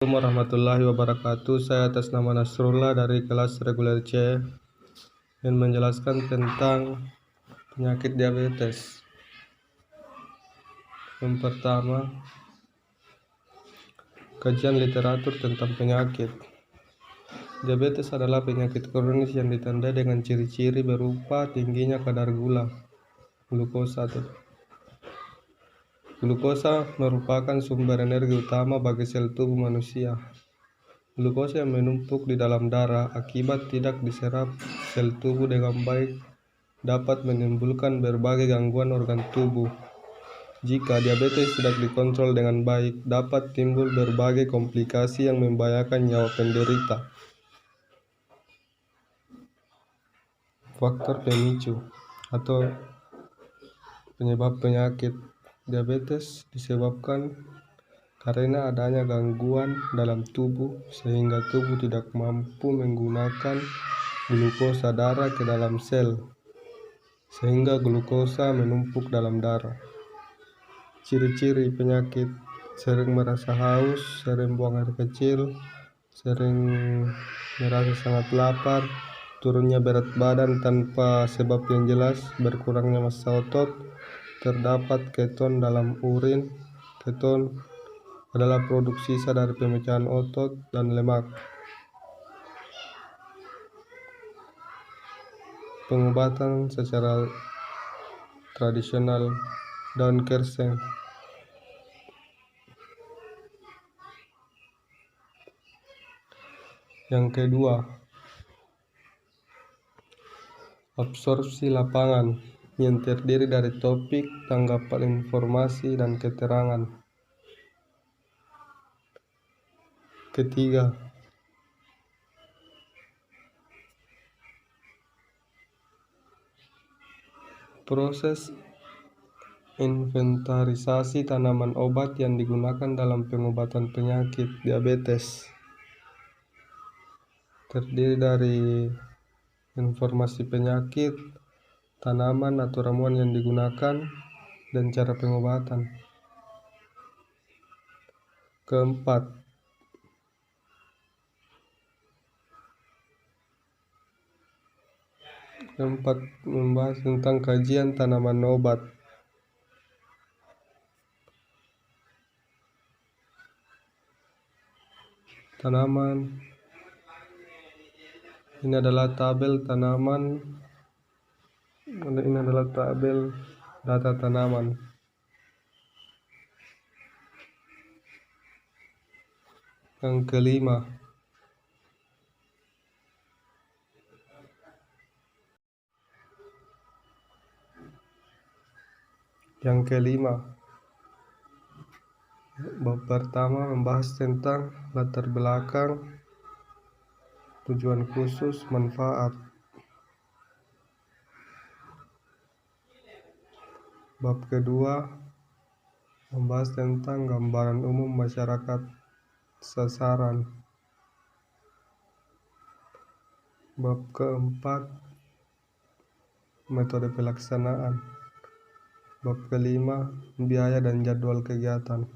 Assalamualaikum warahmatullahi wabarakatuh. Saya atas nama Nasrullah dari kelas reguler C ingin menjelaskan tentang penyakit diabetes. Yang pertama, kajian literatur tentang penyakit. Diabetes adalah penyakit kronis yang ditandai dengan ciri-ciri berupa tingginya kadar glukosa. Glukosa merupakan sumber energi utama bagi sel tubuh manusia. Glukosa yang menumpuk di dalam darah akibat tidak diserap sel tubuh dengan baik dapat menimbulkan berbagai gangguan organ tubuh. Jika diabetes tidak dikontrol dengan baik, dapat timbul berbagai komplikasi yang membahayakan nyawa penderita. Faktor pemicu atau penyebab penyakit diabetes disebabkan karena adanya gangguan dalam tubuh sehingga tubuh tidak mampu menggunakan glukosa darah ke dalam sel, sehingga glukosa menumpuk dalam darah. Ciri-ciri penyakit: sering merasa haus, sering buang air kecil, sering merasa sangat lapar, turunnya berat badan tanpa sebab yang jelas, berkurangnya massa otot, terdapat keton dalam urin. Keton adalah produk sisa dari pemecahan otot dan lemak. Pengobatan secara tradisional daun kerseng. Yang kedua, absorpsi lapangan yang terdiri dari topik, tanggapan informasi, dan keterangan. Ketiga, proses inventarisasi tanaman obat yang digunakan dalam pengobatan penyakit diabetes. Terdiri dari informasi penyakit, tanaman atau ramuan yang digunakan, dan cara pengobatan. Keempat, membahas tentang kajian tanaman obat. Tanaman. Ini adalah tabel tanaman. Ini adalah tabel data tanaman. Yang kelima, bab pertama membahas tentang latar belakang, tujuan khusus, manfaat. Bab kedua membahas tentang gambaran umum masyarakat sasaran. Bab keempat, metode pelaksanaan. Bab kelima, biaya dan jadwal kegiatan.